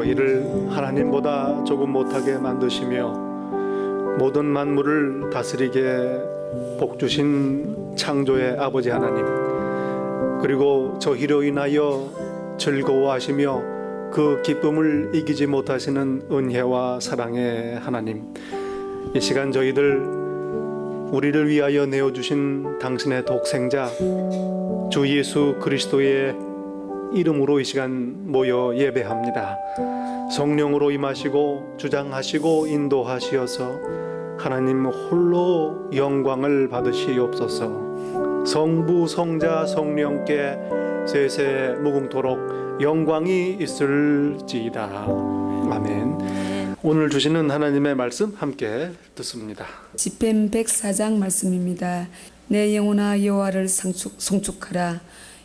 저희를 하나님보다 조금 못하게 만드시며 모든 만물을 다스리게 복 주신 창조의 아버지 하나님, 그리고 저희로 인하여 즐거워하시며 그 기쁨을 이기지 못하시는 은혜와 사랑의 하나님, 이 시간 저희들 우리를 위하여 내어주신 당신의 독생자 주 예수 그리스도의 이름으로 이 시간 모여 예배합니다. 성령으로 임하시고 주장하시고 인도하시어서 하나님 홀로 영광을 받으시옵소서. 성부 성자 성령께 세세 무궁토록 영광이 있을지이다. 아멘. 오늘 주시는 하나님의 말씀 함께 듣습니다. 시편 104장 말씀입니다. 내 영혼아 여호와를 송축하라.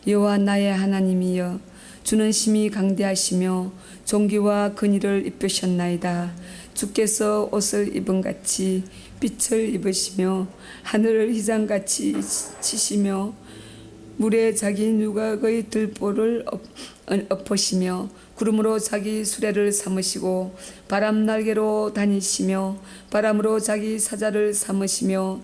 여호와 나의 하나님이여, 주는 심히 강대하시며 존귀와 근위를 입으셨나이다. 주께서 옷을 입은 같이 빛을 입으시며 하늘을 휘장같이 치시며 물에 자기 누각의 들보를 엎으시며 구름으로 자기 수레를 삼으시고 바람 날개로 다니시며 바람으로 자기 사자를 삼으시며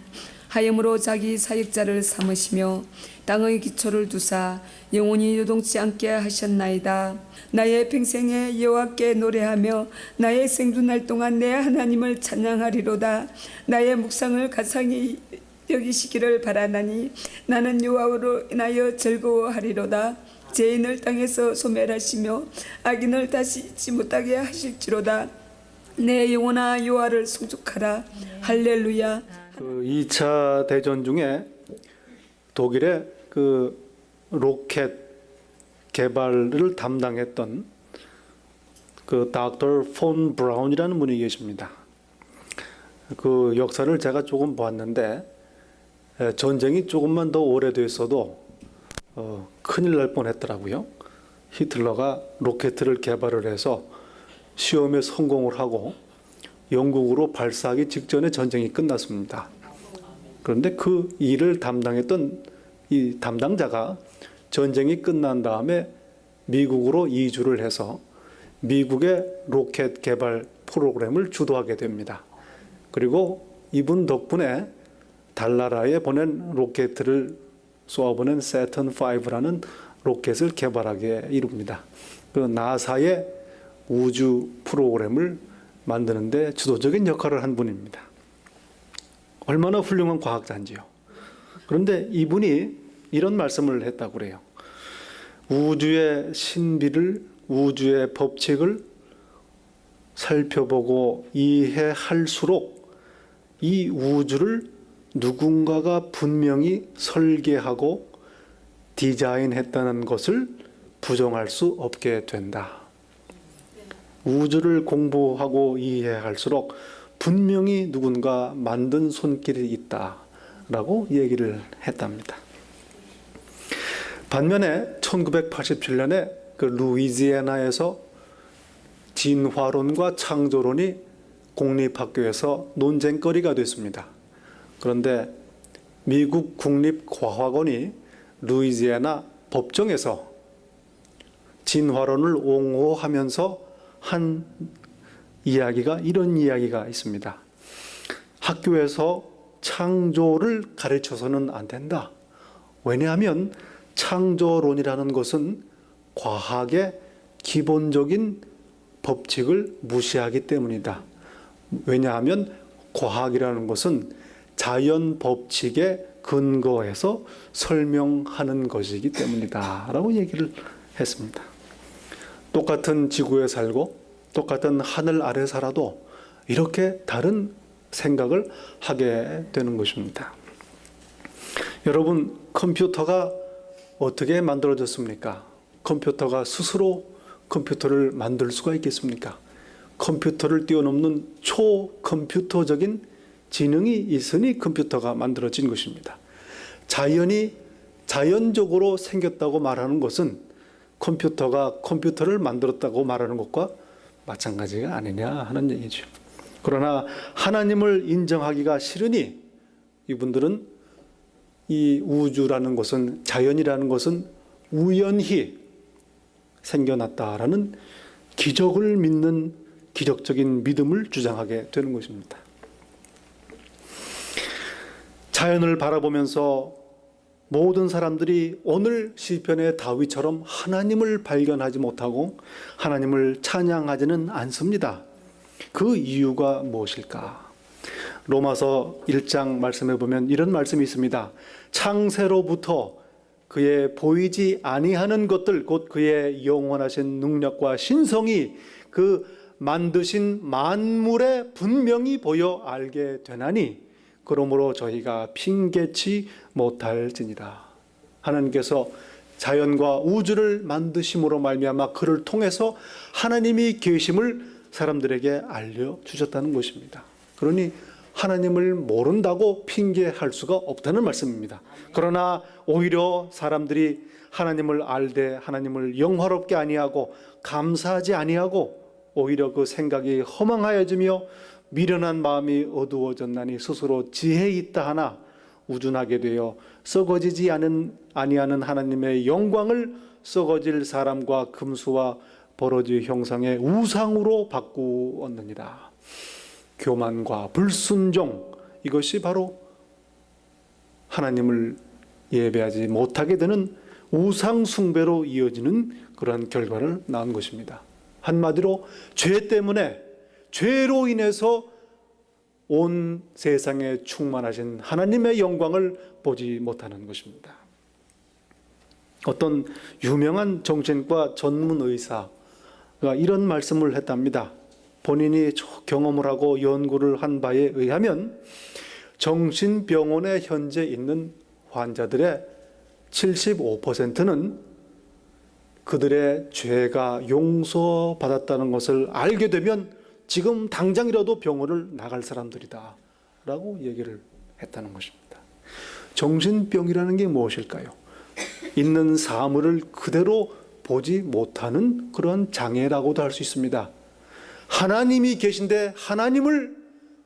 하염으로 자기 사역자를 삼으시며 땅의 기초를 두사 영원히 요동치 않게 하셨나이다. 나의 평생에 여호와께 노래하며 나의 생존할 동안 내 하나님을 찬양하리로다. 나의 묵상을 가상히 여기시기를 바라나니 나는 여호와로 인하여 즐거워하리로다. 죄인을 땅에서 소멸하시며 악인을 다시 잊지 못하게 하실지로다. 내 영혼아 여호와를 송축하라. 할렐루야. 2차 대전 중에 독일의 그 로켓 개발을 담당했던 그 닥터 폰 브라운이라는 분이 계십니다. 그 역사를 제가 조금 보았는데 전쟁이 조금만 더 오래됐어도 큰일 날 뻔했더라고요. 히틀러가 로켓을 개발을 해서 시험에 성공을 하고 영국으로 발사하기 직전에 전쟁이 끝났습니다. 그런데 그 일을 담당했던 이 담당자가 전쟁이 끝난 다음에 미국으로 이주를 해서 미국의 로켓 개발 프로그램을 주도하게 됩니다. 그리고 이분 덕분에 달나라에 보낸 로켓을 쏘아보낸 세턴 5라는 로켓을 개발하게 이룹니다. 그 나사의 우주 프로그램을 만드는데 주도적인 역할을 한 분입니다. 얼마나 훌륭한 과학자인지요. 그런데 이분이 이런 말씀을 했다고 그래요. 우주의 신비를, 우주의 법칙을 살펴보고 이해할수록 이 우주를 누군가가 분명히 설계하고 디자인했다는 것을 부정할 수 없게 된다. 우주를 공부하고 이해할수록 분명히 누군가 만든 손길이 있다라고 얘기를 했답니다. 반면에 1987년에 그 루이지애나에서 진화론과 창조론이 공립학교에서 논쟁거리가 됐습니다. 그런데 미국 국립과학원이 루이지애나 법정에서 진화론을 옹호하면서 한 이야기가 이런 이야기가 있습니다. 학교에서 창조를 가르쳐서는 안 된다. 왜냐하면 창조론이라는 것은 과학의 기본적인 법칙을 무시하기 때문이다. 왜냐하면 과학이라는 것은 자연 법칙에 근거해서 설명하는 것이기 때문이다 라고 얘기를 했습니다. 똑같은 지구에 살고 똑같은 하늘 아래 살아도 이렇게 다른 생각을 하게 되는 것입니다. 여러분, 컴퓨터가 어떻게 만들어졌습니까? 컴퓨터가 스스로 컴퓨터를 만들 수가 있겠습니까? 컴퓨터를 뛰어넘는 초컴퓨터적인 지능이 있으니 컴퓨터가 만들어진 것입니다. 자연적으로 생겼다고 말하는 것은 컴퓨터가 컴퓨터를 만들었다고 말하는 것과 마찬가지가 아니냐 하는 얘기죠. 그러나 하나님을 인정하기가 싫으니 이분들은 이 우주라는 것은, 자연이라는 것은 우연히 생겨났다라는 기적을 믿는 기적적인 믿음을 주장하게 되는 것입니다. 자연을 바라보면서 모든 사람들이 오늘 시편의 다윗처럼 하나님을 발견하지 못하고 하나님을 찬양하지는 않습니다. 그 이유가 무엇일까? 로마서 1장 말씀해 보면 이런 말씀이 있습니다. 창세로부터 그의 보이지 아니하는 것들, 곧 그의 영원하신 능력과 신성이 그 만드신 만물에 분명히 보여 알게 되나니 그러므로 저희가 핑계치 못할지니라. 하나님께서 자연과 우주를 만드심으로 말미암아 그를 통해서 하나님이 계심을 사람들에게 알려주셨다는 것입니다. 그러니 하나님을 모른다고 핑계할 수가 없다는 말씀입니다. 그러나 오히려 사람들이 하나님을 알되 하나님을 영화롭게 아니하고 감사하지 아니하고 오히려 그 생각이 허망하여지며 미련한 마음이 어두워졌나니 스스로 지혜 있다 하나 우둔하게 되어 썩어지지 아니하는 하나님의 영광을 썩어질 사람과 금수와 버러지 형상의 우상으로 바꾸었느니라. 교만과 불순종, 이것이 바로 하나님을 예배하지 못하게 되는 우상 숭배로 이어지는 그러한 결과를 낳은 것입니다. 한마디로 죄 때문에, 죄로 인해서 온 세상에 충만하신 하나님의 영광을 보지 못하는 것입니다. 어떤 유명한 정신과 전문 의사가 이런 말씀을 했답니다. 본인이 경험을 하고 연구를 한 바에 의하면 정신병원에 현재 있는 환자들의 75%는 그들의 죄가 용서받았다는 것을 알게 되면 지금 당장이라도 병원을 나갈 사람들이다 라고 얘기를 했다는 것입니다. 정신병이라는 게 무엇일까요? 있는 사물을 그대로 보지 못하는 그런 장애라고도 할 수 있습니다. 하나님이 계신데 하나님을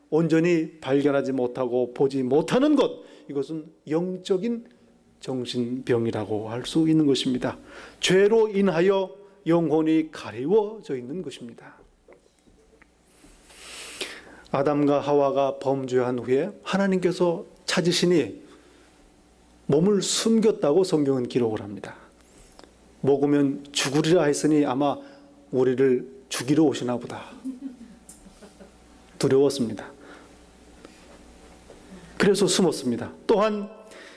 온전히 발견하지 못하고 보지 못하는 것, 이것은 영적인 정신병이라고 할 수 있는 것입니다. 죄로 인하여 영혼이 가리워져 있는 것입니다. 아담과 하와가 범죄한 후에 하나님께서 찾으시니 몸을 숨겼다고 성경은 기록을 합니다. 먹으면 죽으리라 했으니 아마 우리를 죽이러 오시나 보다. 두려웠습니다. 그래서 숨었습니다. 또한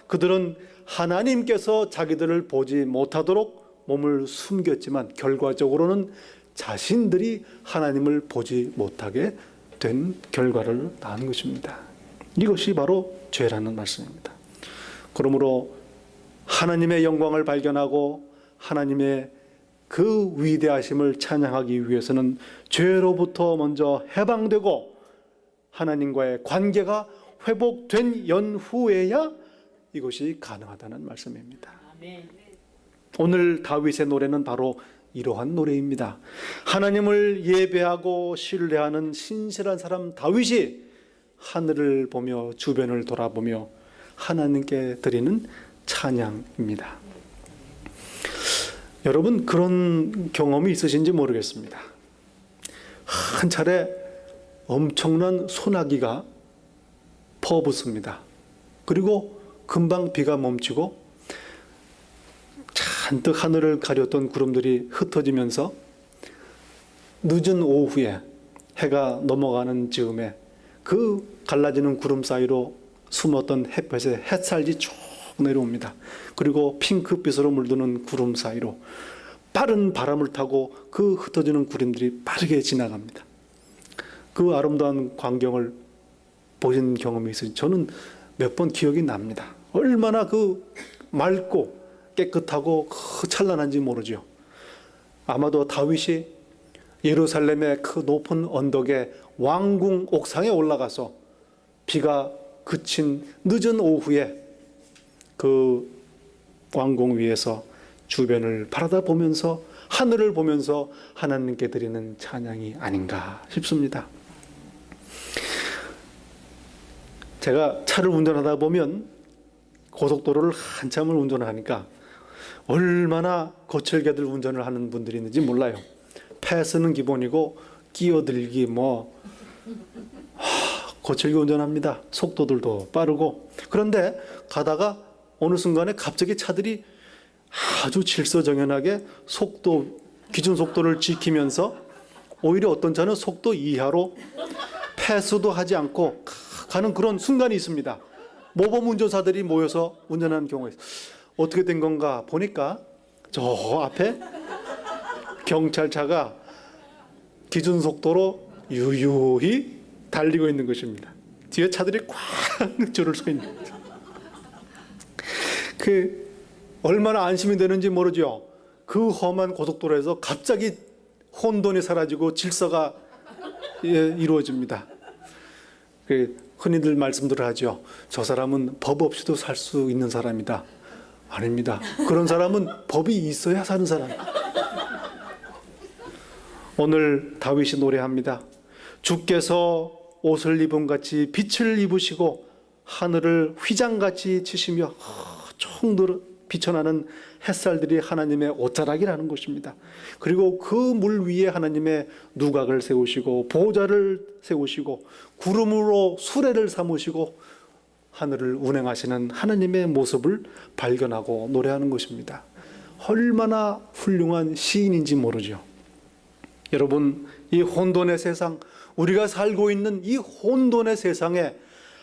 그들은 하나님께서 자기들을 보지 못하도록 몸을 숨겼지만 결과적으로는 자신들이 하나님을 보지 못하게 된 결과를 낳은 것입니다. 이것이 바로 죄라는 말씀입니다. 그러므로 하나님의 영광을 발견하고 하나님의 그 위대하심을 찬양하기 위해서는 죄로부터 먼저 해방되고 하나님과의 관계가 회복된 연후에야 이것이 가능하다는 말씀입니다. 오늘 다윗의 노래는 바로 이러한 노래입니다. 하나님을 예배하고 신뢰하는 신실한 사람 다윗이 하늘을 보며 주변을 돌아보며 하나님께 드리는 찬양입니다. 여러분 그런 경험이 있으신지 모르겠습니다. 한 차례 엄청난 소나기가 퍼붓습니다. 그리고 금방 비가 멈추고 잔뜩 하늘을 가렸던 구름들이 흩어지면서 늦은 오후에 해가 넘어가는 즈음에 그 갈라지는 구름 사이로 숨었던 햇볕에 햇살이 쭉 내려옵니다. 그리고 핑크빛으로 물드는 구름 사이로 빠른 바람을 타고 그 흩어지는 구름들이 빠르게 지나갑니다. 그 아름다운 광경을 보신 경험이 있으니 저는 몇 번 기억이 납니다. 얼마나 그 맑고 깨끗하고 찬란한지 모르죠. 아마도 다윗이 예루살렘의 그 높은 언덕에 왕궁 옥상에 올라가서 비가 그친 늦은 오후에 그 왕궁 위에서 주변을 바라다 보면서 하늘을 보면서 하나님께 드리는 찬양이 아닌가 싶습니다. 제가 차를 운전하다 보면 고속도로를 한참을 운전하니까 얼마나 거칠게들 운전을 하는 분들이 있는지 몰라요. 패스는 기본이고 끼어들기 거칠게 운전합니다. 속도들도 빠르고. 그런데 가다가 어느 순간에 갑자기 차들이 아주 질서정연하게 기준 속도를 지키면서 오히려 어떤 차는 속도 이하로 패스도 하지 않고 가는 그런 순간이 있습니다. 모범 운전사들이 모여서 운전하는 경우가 있어요. 어떻게 된 건가 보니까 저 앞에 경찰차가 기준 속도로 유유히 달리고 있는 것입니다. 뒤에 차들이 꽉 줄을 서 있는 거죠. 얼마나 안심이 되는지 모르죠. 그 험한 고속도로에서 갑자기 혼돈이 사라지고 질서가 이루어집니다. 흔히들 말씀들을 하죠. 저 사람은 법 없이도 살 수 있는 사람이다. 아닙니다. 그런 사람은 법이 있어야 사는 사람. 오늘 다윗이 노래합니다. 주께서 옷을 입은 같이 빛을 입으시고 하늘을 휘장같이 치시며 총들 비춰나는 햇살들이 하나님의 옷자락이라는 것입니다. 그리고 그 물 위에 하나님의 누각을 세우시고 보좌를 세우시고 구름으로 수레를 삼으시고 하늘을 운행하시는 하나님의 모습을 발견하고 노래하는 것입니다. 얼마나 훌륭한 시인인지 모르죠. 여러분, 이 혼돈의 세상, 우리가 살고 있는 이 혼돈의 세상에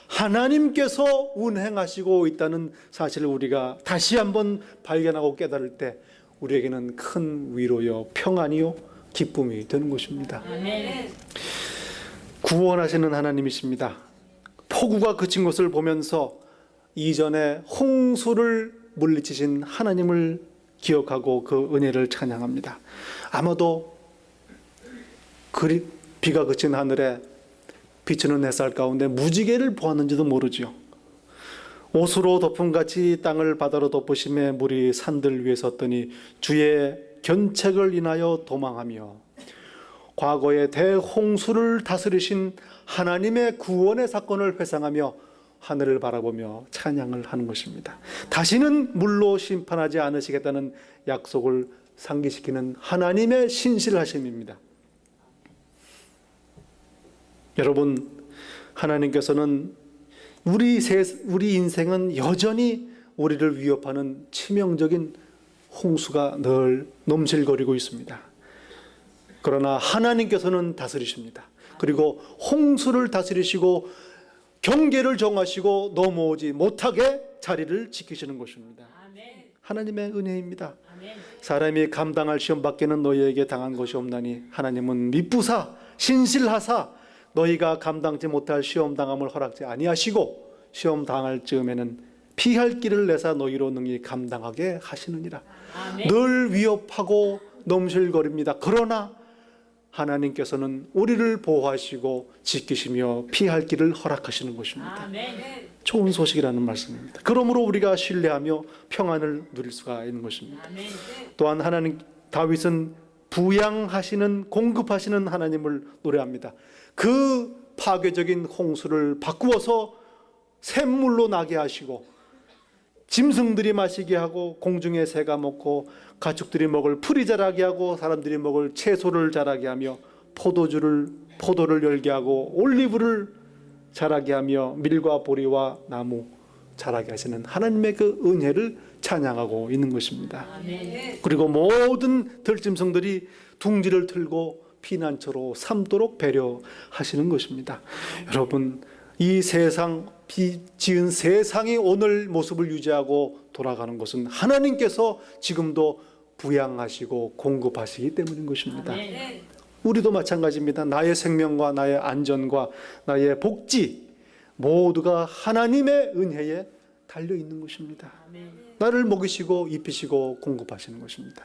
하나님께서 운행하시고 있다는 사실을 우리가 다시 한번 발견하고 깨달을 때 우리에게는 큰 위로요, 평안이요, 기쁨이 되는 것입니다. 아멘. 구원하시는 하나님이십니다. 폭우가 그친 것을 보면서 이전에 홍수를 물리치신 하나님을 기억하고 그 은혜를 찬양합니다. 아마도 비가 그친 하늘에 비추는 햇살 가운데 무지개를 보았는지도 모르지요. 옷으로 덮음같이 땅을 바다로 덮으심에 물이 산들 위에 섰더니 주의 견책을 인하여 도망하며 과거의 대홍수를 다스리신 하나님의 구원의 사건을 회상하며 하늘을 바라보며 찬양을 하는 것입니다. 다시는 물로 심판하지 않으시겠다는 약속을 상기시키는 하나님의 신실하심입니다. 여러분, 하나님께서는 우리 인생은 여전히 우리를 위협하는 치명적인 홍수가 늘 넘실거리고 있습니다. 그러나 하나님께서는 다스리십니다. 그리고 홍수를 다스리시고 경계를 정하시고 넘어오지 못하게 자리를 지키시는 것입니다. 하나님의 은혜입니다. 사람이 감당할 시험 밖에는 너희에게 당한 것이 없나니 하나님은 미쁘사 신실하사 너희가 감당치 못할 시험 당함을 허락지 아니하시고 시험 당할 즈음에는 피할 길을 내사 너희로 능히 감당하게 하시느니라. 아멘. 늘 위협하고 넘실거립니다. 그러나 하나님께서는 우리를 보호하시고 지키시며 피할 길을 허락하시는 것입니다. 아멘. 좋은 소식이라는 말씀입니다. 그러므로 우리가 신뢰하며 평안을 누릴 수가 있는 것입니다. 아멘. 또한 다윗은 부양하시는 공급하시는 하나님을 노래합니다. 그 파괴적인 홍수를 바꾸어서 샘물로 나게 하시고 짐승들이 마시게 하고 공중의 새가 먹고 가축들이 먹을 풀이 자라게 하고 사람들이 먹을 채소를 자라게 하며 포도를 열게 하고 올리브를 자라게 하며 밀과 보리와 나무 자라게 하시는 하나님의 그 은혜를 찬양하고 있는 것입니다. 아멘. 그리고 모든 들짐승들이 둥지를 틀고 피난처로 삼도록 배려하시는 것입니다. 여러분, 이 세상 지은 세상이 오늘 모습을 유지하고 돌아가는 것은 하나님께서 지금도 부양하시고 공급하시기 때문인 것입니다. 아멘. 우리도 마찬가지입니다. 나의 생명과 나의 안전과 나의 복지 모두가 하나님의 은혜에 달려 있는 것입니다. 아멘. 나를 먹이시고 입히시고 공급하시는 것입니다.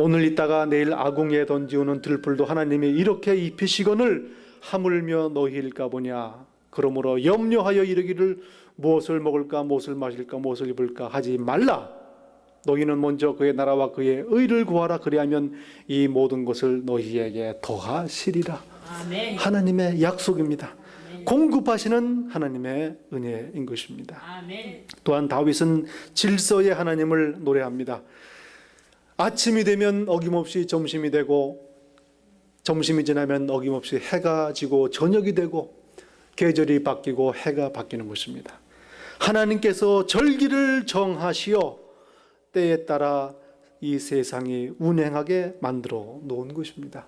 오늘 있다가 내일 아궁이에 던지우는 들풀도 하나님이 이렇게 입히시거늘 하물며 너희일까 보냐. 그러므로 염려하여 이르기를 무엇을 먹을까 무엇을 마실까 무엇을 입을까 하지 말라. 너희는 먼저 그의 나라와 그의 의를 구하라. 그리하면 이 모든 것을 너희에게 더하시리라. 아멘. 하나님의 약속입니다. 공급하시는 하나님의 은혜인 것입니다. 아멘. 또한 다윗은 질서의 하나님을 노래합니다. 아침이 되면 어김없이 점심이 되고, 점심이 지나면 어김없이 해가 지고 저녁이 되고, 계절이 바뀌고 해가 바뀌는 것입니다. 하나님께서 절기를 정하시어 때에 따라 이 세상이 운행하게 만들어 놓은 것입니다.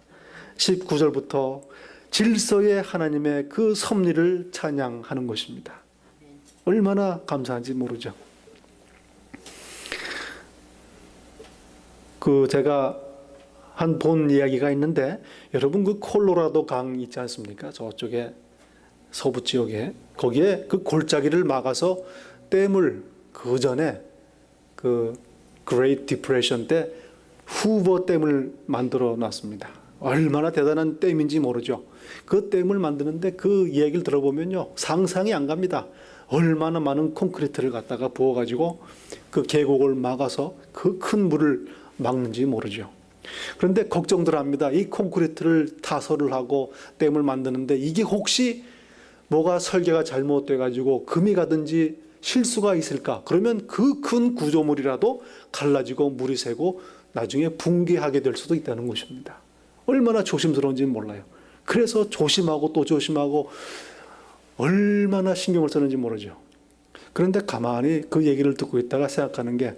19절부터 질서의 하나님의 그 섭리를 찬양하는 것입니다. 얼마나 감사한지 모르죠. 제가 한 본 이야기가 있는데, 여러분 그 콜로라도 강 있지 않습니까? 저쪽에 서부 지역에, 거기에 그 골짜기를 막아서 댐을 그 전에 그 Great Depression 때 후버 댐을 만들어 놨습니다. 얼마나 대단한 댐인지 모르죠. 그 댐을 만드는데 그 이야기를 들어보면요, 상상이 안 갑니다. 얼마나 많은 콘크리트를 갖다가 부어가지고 그 계곡을 막아서 그 큰 물을 막는지 모르죠. 그런데 걱정들 합니다. 이 콘크리트를 타설을 하고 댐을 만드는데 이게 혹시 뭐가 설계가 잘못돼가지고 금이 가든지 실수가 있을까? 그러면 그 큰 구조물이라도 갈라지고 물이 새고 나중에 붕괴하게 될 수도 있다는 것입니다. 얼마나 조심스러운지는 몰라요. 그래서 조심하고 또 조심하고 얼마나 신경을 쓰는지 모르죠. 그런데 가만히 그 얘기를 듣고 있다가 생각하는 게,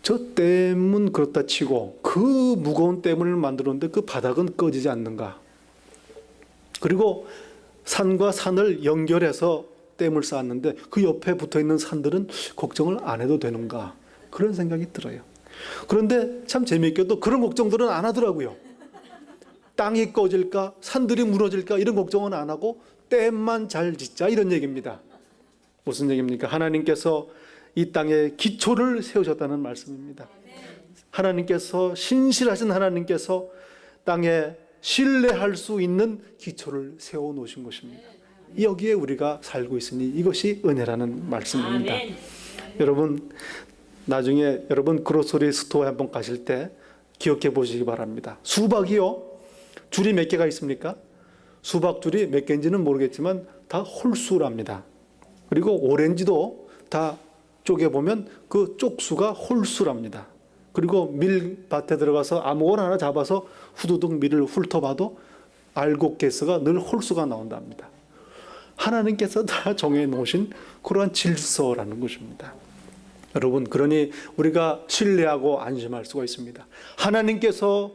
저 댐은 그렇다 치고 그 무거운 댐을 만들었는데 그 바닥은 꺼지지 않는가? 그리고 산과 산을 연결해서 댐을 쌓았는데 그 옆에 붙어있는 산들은 걱정을 안 해도 되는가? 그런 생각이 들어요. 그런데 참 재미있게도 그런 걱정들은 안 하더라고요. 땅이 꺼질까? 산들이 무너질까? 이런 걱정은 안 하고 댐만 잘 짓자, 이런 얘기입니다. 무슨 얘기입니까? 하나님께서 이 땅에 기초를 세우셨다는 말씀입니다. 하나님께서, 신실하신 하나님께서 땅에 신뢰할 수 있는 기초를 세워놓으신 것입니다. 여기에 우리가 살고 있으니 이것이 은혜라는 말씀입니다. 여러분, 나중에 여러분 그로서리 스토어에 한번 가실 때 기억해 보시기 바랍니다. 수박이요, 줄이 몇 개가 있습니까? 수박 줄이 몇 개인지는 모르겠지만 다 홀수랍니다. 그리고 오렌지도 다 쪼개보면 그 쪽수가 홀수랍니다. 그리고 밀밭에 들어가서 아무거나 하나 잡아서 후두둑 밀을 훑어봐도 알곡개수가 늘 홀수가 나온답니다. 하나님께서 다 정해 놓으신 그러한 질서라는 것입니다. 여러분, 그러니 우리가 신뢰하고 안심할 수가 있습니다. 하나님께서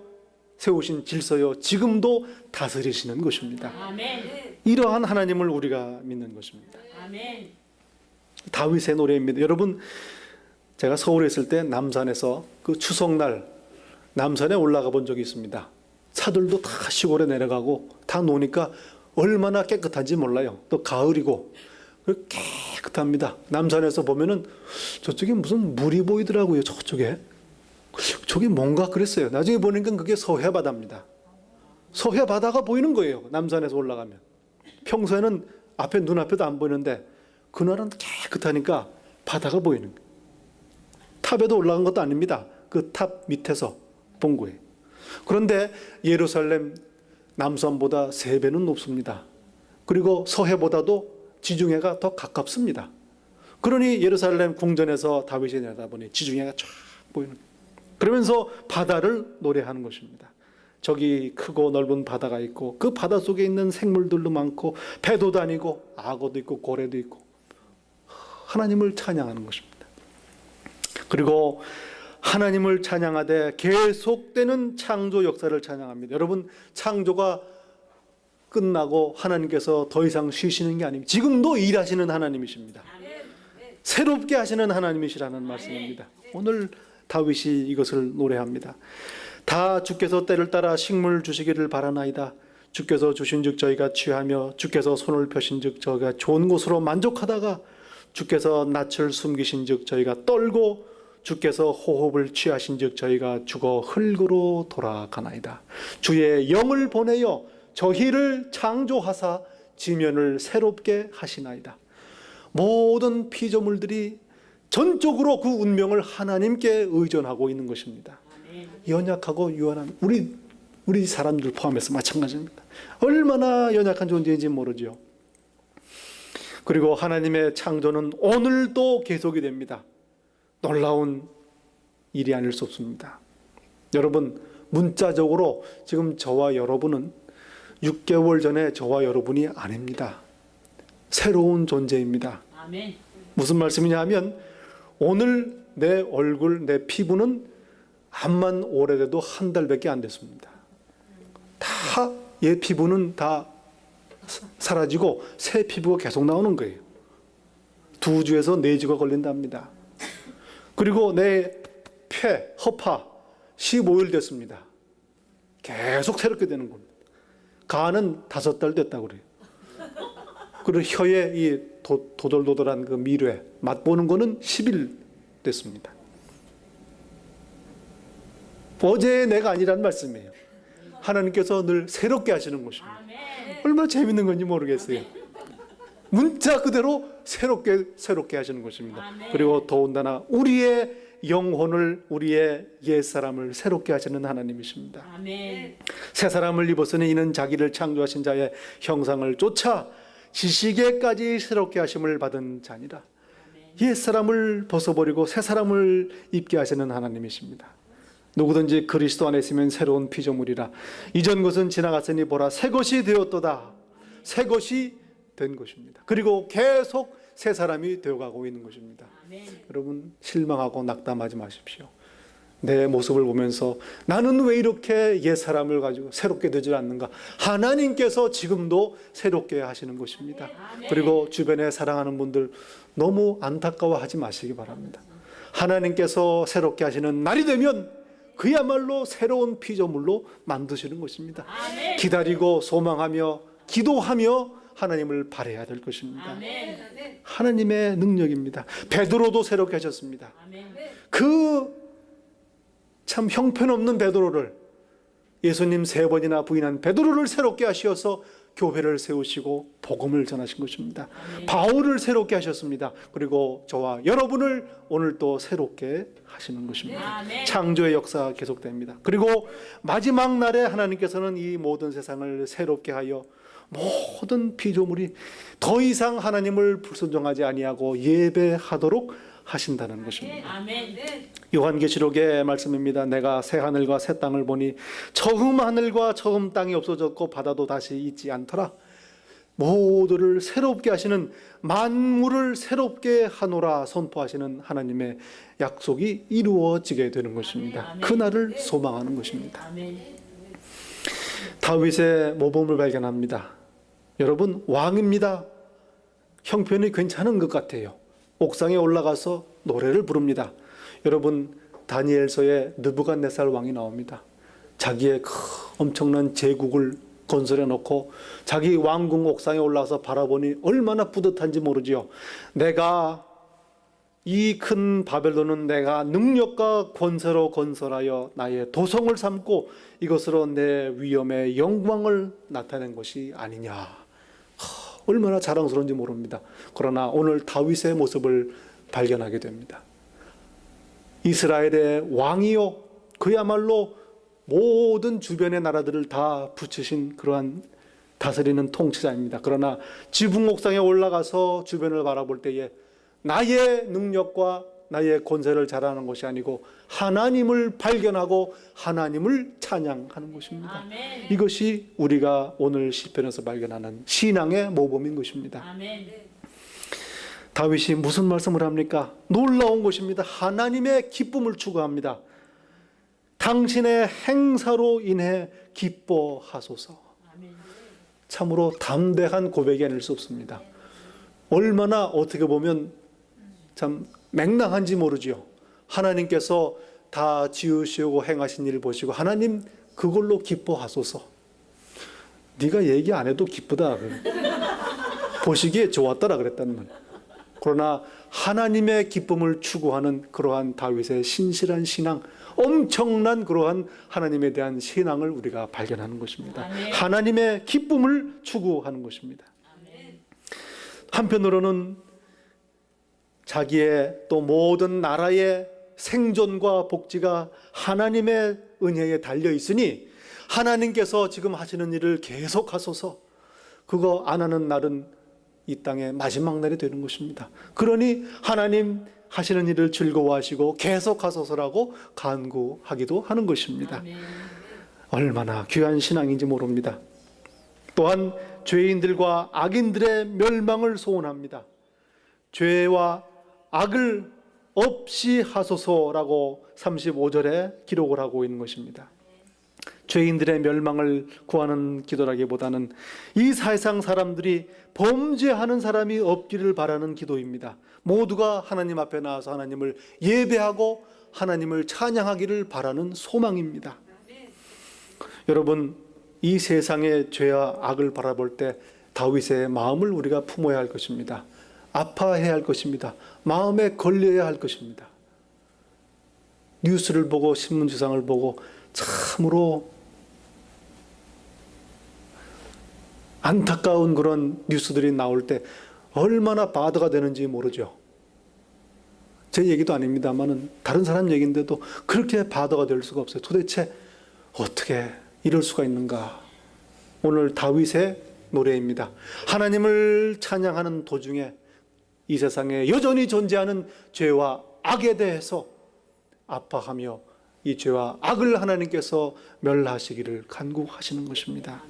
세우신 질서요, 지금도 다스리시는 것입니다. 아멘. 이러한 하나님을 우리가 믿는 것입니다. 아멘. 다윗의 노래입니다. 여러분, 제가 서울에 있을 때 남산에서 그 추석날 남산에 올라가 본 적이 있습니다. 차들도 다 시골에 내려가고 다 노니까 얼마나 깨끗한지 몰라요. 또 가을이고 깨끗합니다. 남산에서 보면은 저쪽에 무슨 물이 보이더라고요. 저쪽에. 저게 뭔가 그랬어요. 나중에 보니까 그게 서해바다입니다. 서해바다가 보이는 거예요. 남산에서 올라가면. 평소에는 앞에 눈앞에도 안 보이는데 그날은 깨끗하니까 바다가 보이는 거예요. 탑에도 올라간 것도 아닙니다. 그 탑 밑에서 본 거예요. 그런데 예루살렘 남산보다 3배는 높습니다. 그리고 서해보다도 지중해가 더 가깝습니다. 그러니 예루살렘 궁전에서 다윗이 내다보니 지중해가 쫙 보이는 거예요. 그러면서 바다를 노래하는 것입니다. 저기 크고 넓은 바다가 있고 그 바다 속에 있는 생물들도 많고 배도 다니고 악어도 있고 고래도 있고 하나님을 찬양하는 것입니다. 그리고 하나님을 찬양하되 계속되는 창조 역사를 찬양합니다. 여러분, 창조가 끝나고 하나님께서 더 이상 쉬시는 게 아닙니다. 지금도 일하시는 하나님이십니다. 새롭게 하시는 하나님이시라는 말씀입니다. 오늘 다윗이 이것을 노래합니다. 다 주께서 때를 따라 식물 주시기를 바라나이다. 주께서 주신즉 저희가 취하며 주께서 손을 펴신즉 저희가 좋은 곳으로 만족하다가 주께서 낯을 숨기신즉 저희가 떨고 주께서 호흡을 취하신즉 저희가 죽어 흙으로 돌아가나이다. 주의 영을 보내어 저희를 창조하사 지면을 새롭게 하시나이다. 모든 피조물들이 전적으로 그 운명을 하나님께 의존하고 있는 것입니다. 연약하고 유한한 우리 사람들 포함해서 마찬가지입니다. 얼마나 연약한 존재인지 모르죠. 그리고 하나님의 창조는 오늘도 계속이 됩니다. 놀라운 일이 아닐 수 없습니다. 여러분, 문자적으로 지금 저와 여러분은 6개월 전에 저와 여러분이 아닙니다. 새로운 존재입니다. 아멘. 무슨 말씀이냐 하면 오늘 내 얼굴, 내 피부는 암만 오래돼도 한 달밖에 안 됐습니다. 다 옛 피부는 다 사라지고 새 피부가 계속 나오는 거예요. 2주에서 4주가 걸린답니다. 그리고 내 폐, 허파 15일 됐습니다. 계속 새롭게 되는 겁니다. 간은 5달 됐다고 그래요. 그리고 혀에 이 도돌도돌한 그 미뢰 맛보는 거는 10일 됐습니다. 어제의 내가 아니란 말씀이에요. 하나님께서 늘 새롭게 하시는 것입니다. 아멘. 얼마나 재밌는 건지 모르겠어요. 문자 그대로 새롭게 하시는 것입니다. 아멘. 그리고 더군다나 우리의 영혼을, 우리의 옛사람을 새롭게 하시는 하나님이십니다. 아멘. 새 사람을 입었으니 이는 자기를 창조하신 자의 형상을 쫓아 지식에까지 새롭게 하심을 받은 자니라. 옛사람을 벗어버리고 새 사람을 입게 하시는 하나님이십니다. 누구든지 그리스도 안에 있으면 새로운 피조물이라. 이전 것은 지나갔으니 보라 새 것이 되었도다. 새 것이 된 것입니다. 그리고 계속 새 사람이 되어가고 있는 것입니다. 아멘. 여러분, 실망하고 낙담하지 마십시오. 내 모습을 보면서 나는 왜 이렇게 옛 사람을 가지고 새롭게 되지 않는가? 하나님께서 지금도 새롭게 하시는 것입니다. 그리고 주변에 사랑하는 분들 너무 안타까워하지 마시기 바랍니다. 하나님께서 새롭게 하시는 날이 되면 그야말로 새로운 피조물로 만드시는 것입니다. 아멘. 기다리고 소망하며 기도하며 하나님을 바라야 될 것입니다. 아멘. 하나님의 능력입니다. 베드로도 새롭게 하셨습니다. 아멘. 그 참 형편없는 베드로를, 예수님 3번이나 부인한 베드로를 새롭게 하셔서 교회를 세우시고 복음을 전하신 것입니다. 바울을 새롭게 하셨습니다. 그리고 저와 여러분을 오늘 또 새롭게 하시는 것입니다. 아멘. 창조의 역사가 계속됩니다. 그리고 마지막 날에 하나님께서는 이 모든 세상을 새롭게 하여 모든 피조물이 더 이상 하나님을 불순종하지 아니하고 예배하도록 하신다는 것입니다. 아멘. 요한계시록의 말씀입니다. 내가 새 하늘과 새 땅을 보니 처음 하늘과 처음 땅이 없어졌고 바다도 다시 있지 않더라. 모두를 새롭게 하시는, 만물을 새롭게 하노라 선포하시는 하나님의 약속이 이루어지게 되는 것입니다. 그날을 소망하는 것입니다. 아멘. 다윗의 모범을 발견합니다. 여러분, 왕입니다. 형편이 괜찮은 것 같아요. 옥상에 올라가서 노래를 부릅니다. 여러분, 다니엘서에 느부갓네살 왕이 나옵니다. 자기의 엄청난 제국을 건설해 놓고 자기 왕궁 옥상에 올라가서 바라보니 얼마나 뿌듯한지 모르지요. 내가 이 큰 바벨론은 내가 능력과 권세로 건설하여 나의 도성을 삼고 이것으로 내 위엄의 영광을 나타낸 것이 아니냐. 얼마나 자랑스러운지 모릅니다. 그러나 오늘 다윗의 모습을 발견하게 됩니다. 이스라엘의 왕이요, 그야말로 모든 주변의 나라들을 다 붙이신 그러한 다스리는 통치자입니다. 그러나 지붕 옥상에 올라가서 주변을 바라볼 때에 나의 능력과 나의 권세를 자랑하는 것이 아니고 하나님을 발견하고 하나님을 찬양하는 것입니다. 아멘. 이것이 우리가 오늘 시편에서 발견하는 신앙의 모범인 것입니다. 아멘. 다윗이 무슨 말씀을 합니까? 놀라운 것입니다. 하나님의 기쁨을 추구합니다. 당신의 행사로 인해 기뻐하소서. 아멘. 참으로 담대한 고백이 아닐 수 없습니다. 얼마나 어떻게 보면 참 맹랑한지 모르지요. 하나님께서 다 지으시고 행하신 일을 보시고 하나님 그걸로 기뻐하소서. 네가 얘기 안 해도 기쁘다. 보시기에 좋았더라 그랬다는 말. 그러나 하나님의 기쁨을 추구하는 그러한 다윗의 신실한 신앙, 엄청난 그러한 하나님에 대한 신앙을 우리가 발견하는 것입니다. 아멘. 하나님의 기쁨을 추구하는 것입니다. 아멘. 한편으로는 자기의 또 모든 나라의 생존과 복지가 하나님의 은혜에 달려 있으니 하나님께서 지금 하시는 일을 계속하소서. 그거 안 하는 날은 이 땅의 마지막 날이 되는 것입니다. 그러니 하나님 하시는 일을 즐거워하시고 계속하소서라고 간구하기도 하는 것입니다. 얼마나 귀한 신앙인지 모릅니다. 또한 죄인들과 악인들의 멸망을 소원합니다. 죄와 악을 없이 하소서라고 35절에 기록을 하고 있는 것입니다. 죄인들의 멸망을 구하는 기도라기보다는 이 세상 사람들이 범죄하는 사람이 없기를 바라는 기도입니다. 모두가 하나님 앞에 나와서 하나님을 예배하고 하나님을 찬양하기를 바라는 소망입니다. 여러분, 이 세상의 죄와 악을 바라볼 때 다윗의 마음을 우리가 품어야 할 것입니다. 아파해야 할 것입니다. 마음에 걸려야 할 것입니다. 뉴스를 보고 신문지상을 보고 참으로 안타까운 그런 뉴스들이 나올 때 얼마나 바드가 되는지 모르죠. 제 얘기도 아닙니다만은 다른 사람 얘기인데도 그렇게 바드가 될 수가 없어요. 도대체 어떻게 이럴 수가 있는가? 오늘 다윗의 노래입니다. 하나님을 찬양하는 도중에 이 세상에 여전히 존재하는 죄와 악에 대해서 아파하며 이 죄와 악을 하나님께서 멸하시기를 간구하시는 것입니다.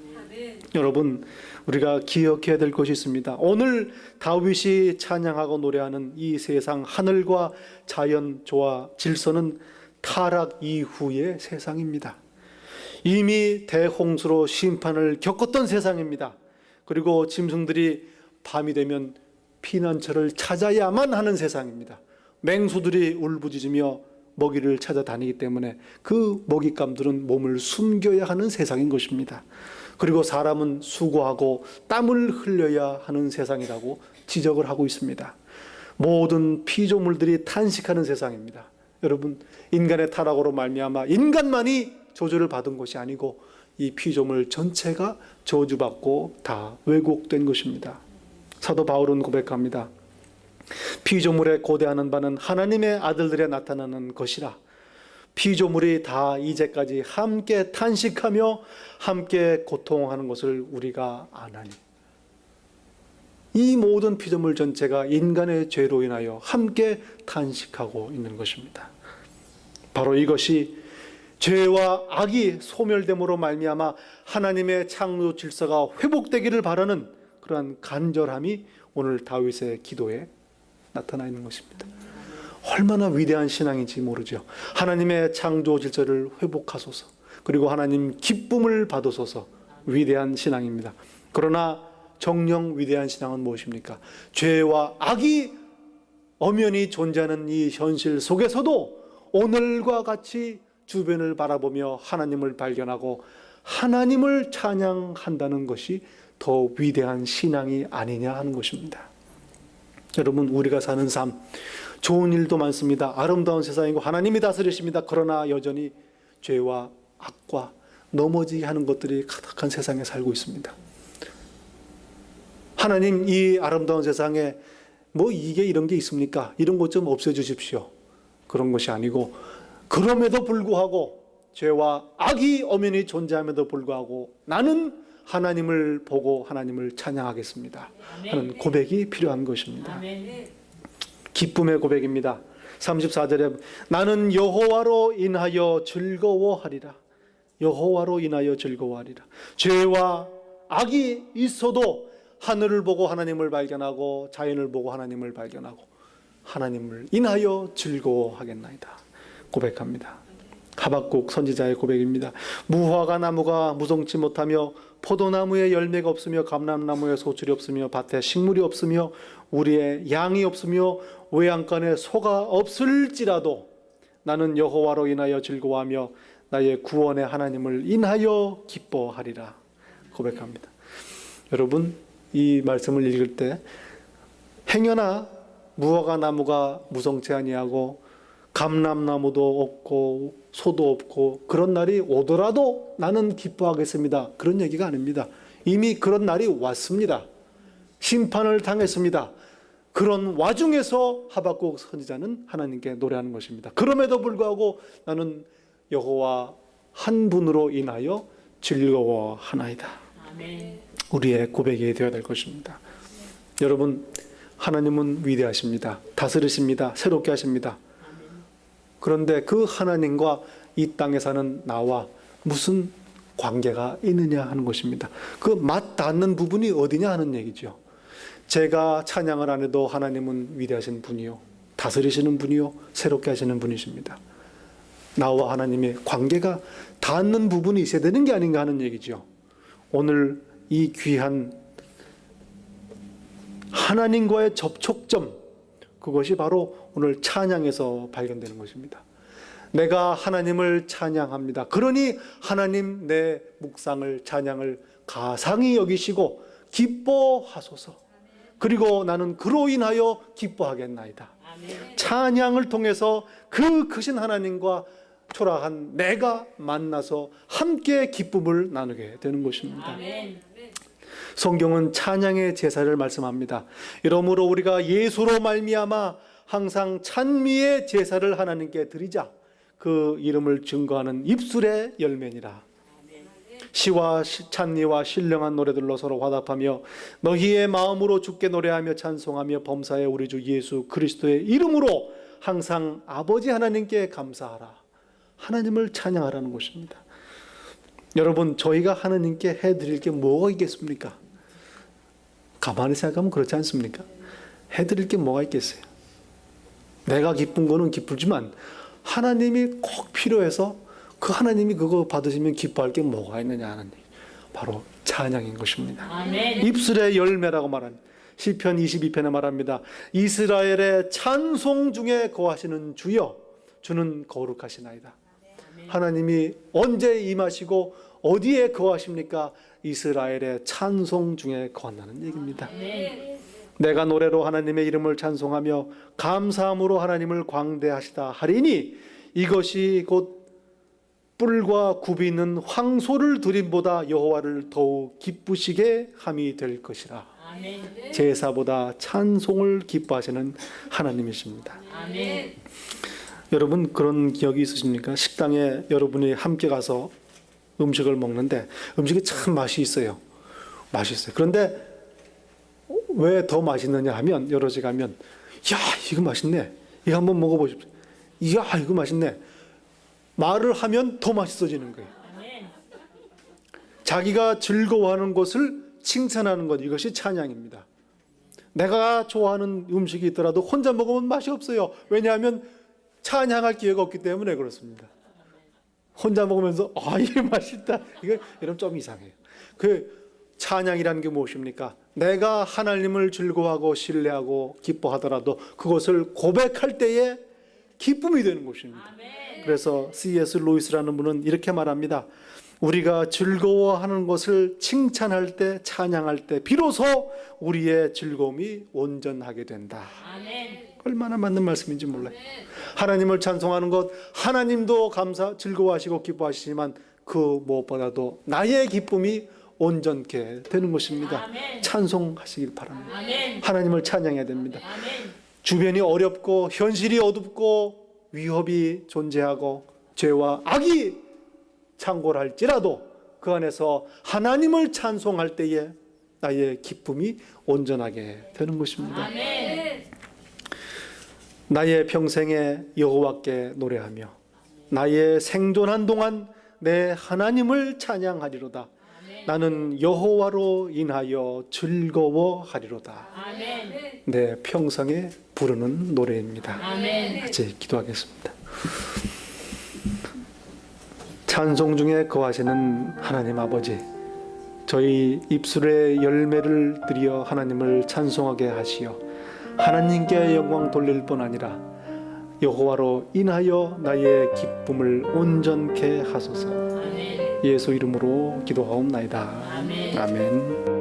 여러분, 우리가 기억해야 될 것이 있습니다. 오늘 다윗이 찬양하고 노래하는 이 세상 하늘과 자연 조화 질서는 타락 이후의 세상입니다. 이미 대홍수로 심판을 겪었던 세상입니다. 그리고 짐승들이 밤이 되면 피난처를 찾아야만 하는 세상입니다. 맹수들이 울부짖으며 먹이를 찾아다니기 때문에 그 먹잇감들은 몸을 숨겨야 하는 세상인 것입니다. 그리고 사람은 수고하고 땀을 흘려야 하는 세상이라고 지적을 하고 있습니다. 모든 피조물들이 탄식하는 세상입니다. 여러분, 인간의 타락으로 말미암아 인간만이 저주를 받은 것이 아니고 이 피조물 전체가 저주받고 다 왜곡된 것입니다. 사도 바울은 고백합니다. 피조물에 고대하는 바는 하나님의 아들들에 나타나는 것이라. 피조물이 다 이제까지 함께 탄식하며 함께 고통하는 것을 우리가 아나니. 이 모든 피조물 전체가 인간의 죄로 인하여 함께 탄식하고 있는 것입니다. 바로 이것이 죄와 악이 소멸됨으로 말미암아 하나님의 창조 질서가 회복되기를 바라는 그러한 간절함이 오늘 다윗의 기도에 나타나 있는 것입니다. 얼마나 위대한 신앙인지 모르죠. 하나님의 창조 질서를 회복하소서. 그리고 하나님 기쁨을 받으소서. 위대한 신앙입니다. 그러나 정녕 위대한 신앙은 무엇입니까? 죄와 악이 엄연히 존재하는 이 현실 속에서도 오늘과 같이 주변을 바라보며 하나님을 발견하고 하나님을 찬양한다는 것이 더 위대한 신앙이 아니냐 하는 것입니다. 여러분, 우리가 사는 삶 좋은 일도 많습니다. 아름다운 세상이고 하나님이 다스리십니다. 그러나 여전히 죄와 악과 넘어지게 하는 것들이 가득한 세상에 살고 있습니다. 하나님, 이 아름다운 세상에 뭐 이게 이런 게 있습니까? 이런 것 좀 없애주십시오. 그런 것이 아니고, 그럼에도 불구하고 죄와 악이 엄연히 존재함에도 불구하고 나는 하나님을 보고 하나님을 찬양하겠습니다 하는 고백이 필요한 것입니다. 기쁨의 고백입니다. 34절에 나는 여호와로 인하여 즐거워하리라. 여호와로 인하여 즐거워하리라. 죄와 악이 있어도 하늘을 보고 하나님을 발견하고 자연을 보고 하나님을 발견하고 하나님을 인하여 즐거워하겠나이다 고백합니다. 하박국 선지자의 고백입니다. 무화과 나무가 무성치 못하며 포도나무에 열매가 없으며 감람나무에 소출이 없으며 밭에 식물이 없으며 우리의 양이 없으며 외양간에 소가 없을지라도 나는 여호와로 인하여 즐거워하며 나의 구원의 하나님을 인하여 기뻐하리라 고백합니다. 여러분, 이 말씀을 읽을 때 행여나 무화과 나무가 무성치 아니하고 감람나무도 없고 소도 없고 그런 날이 오더라도 나는 기뻐하겠습니다, 그런 얘기가 아닙니다. 이미 그런 날이 왔습니다. 심판을 당했습니다. 그런 와중에서 하박국 선지자는 하나님께 노래하는 것입니다. 그럼에도 불구하고 나는 여호와 한 분으로 인하여 즐거워하나이다. 아멘. 우리의 고백이 되어야 될 것입니다. 여러분, 하나님은 위대하십니다. 다스리십니다. 새롭게 하십니다. 그런데 그 하나님과 이 땅에 사는 나와 무슨 관계가 있느냐 하는 것입니다. 그 맞닿는 부분이 어디냐 하는 얘기죠. 제가 찬양을 안 해도 하나님은 위대하신 분이요, 다스리시는 분이요, 새롭게 하시는 분이십니다. 나와 하나님의 관계가 닿는 부분이 있어야 되는 게 아닌가 하는 얘기죠. 오늘 이 귀한 하나님과의 접촉점, 그것이 바로 오늘 찬양에서 발견되는 것입니다. 내가 하나님을 찬양합니다. 그러니 하나님 내 묵상을, 찬양을 가상히 여기시고 기뻐하소서. 그리고 나는 그로 인하여 기뻐하겠나이다. 찬양을 통해서 그 크신 하나님과 초라한 내가 만나서 함께 기쁨을 나누게 되는 것입니다. 성경은 찬양의 제사를 말씀합니다. 이러므로 우리가 예수로 말미암아 항상 찬미의 제사를 하나님께 드리자. 그 이름을 증거하는 입술의 열매니라. 시와 찬미와 신령한 노래들로 서로 화답하며 너희의 마음으로 주께 노래하며 찬송하며 범사에 우리 주 예수 그리스도의 이름으로 항상 아버지 하나님께 감사하라. 하나님을 찬양하라는 것입니다. 여러분, 저희가 하나님께 해드릴 게 뭐가 있겠습니까? 가만히 생각하면 그렇지 않습니까? 해드릴 게 뭐가 있겠어요? 내가 기쁜 거는 기쁘지만 하나님이 꼭 필요해서 그 하나님이 그거 받으시면 기뻐할 게 뭐가 있느냐 하는 얘기. 바로 찬양인 것입니다. 아멘. 입술의 열매라고 말합니다. 시편 22편에 말합니다. 이스라엘의 찬송 중에 거하시는 주여, 주는 거룩하시나이다. 하나님이 언제 임하시고 어디에 거하십니까? 이스라엘의 찬송 중에 거한다는 얘기입니다. 내가 노래로 하나님의 이름을 찬송하며 감사함으로 하나님을 광대하시다 하리니 이것이 곧 뿔과 굽이 있는 황소를 드림보다 여호와를 더욱 기쁘시게 함이 될 것이라. 아멘. 제사보다 찬송을 기뻐하시는 하나님이십니다. 아멘. 여러분, 그런 기억이 있으십니까? 식당에 여러분이 함께 가서 음식을 먹는데 음식이 참 맛이 있어요. 맛있어요. 그런데 왜 더 맛있느냐 하면, 여러 집 가면 야, 이거 맛있네. 이거 한번 먹어보십시오. 야, 이거 맛있네. 말을 하면 더 맛있어지는 거예요. 자기가 즐거워하는 것을 칭찬하는 것, 이것이 찬양입니다. 내가 좋아하는 음식이 있더라도 혼자 먹으면 맛이 없어요. 왜냐하면 찬양할 기회가 없기 때문에 그렇습니다. 혼자 먹으면서 이게 맛있다, 이거 이러면 좀 이상해요. 그 찬양이라는 게 무엇입니까? 내가 하나님을 즐거워하고 신뢰하고 기뻐하더라도 그것을 고백할 때에 기쁨이 되는 것입니다. 그래서 C.S. 루이스라는 분은 이렇게 말합니다. 우리가 즐거워하는 것을 칭찬할 때, 찬양할 때 비로소 우리의 즐거움이 온전하게 된다. 얼마나 맞는 말씀인지 몰라요. 하나님을 찬송하는 것, 하나님도 즐거워하시고 기뻐하시지만 그 무엇보다도 나의 기쁨이 온전케 되는 것입니다. 찬송하시길 바랍니다. 하나님을 찬양해야 됩니다. 주변이 어렵고 현실이 어둡고 위협이 존재하고 죄와 악이 창궐할지라도 그 안에서 하나님을 찬송할 때에 나의 기쁨이 온전하게 되는 것입니다. 나의 평생에 여호와께 노래하며 나의 생존한 동안 내 하나님을 찬양하리로다. 나는 여호와로 인하여 즐거워하리로다. 내 평생에 부르는 노래입니다. 같이 기도하겠습니다. 찬송 중에 거하시는 하나님 아버지, 저희 입술의 열매를 드려 하나님을 찬송하게 하시어 하나님께 영광 돌릴 뿐 아니라 여호와로 인하여 나의 기쁨을 온전케 하소서. 예수 이름으로 기도하옵나이다. 아멘.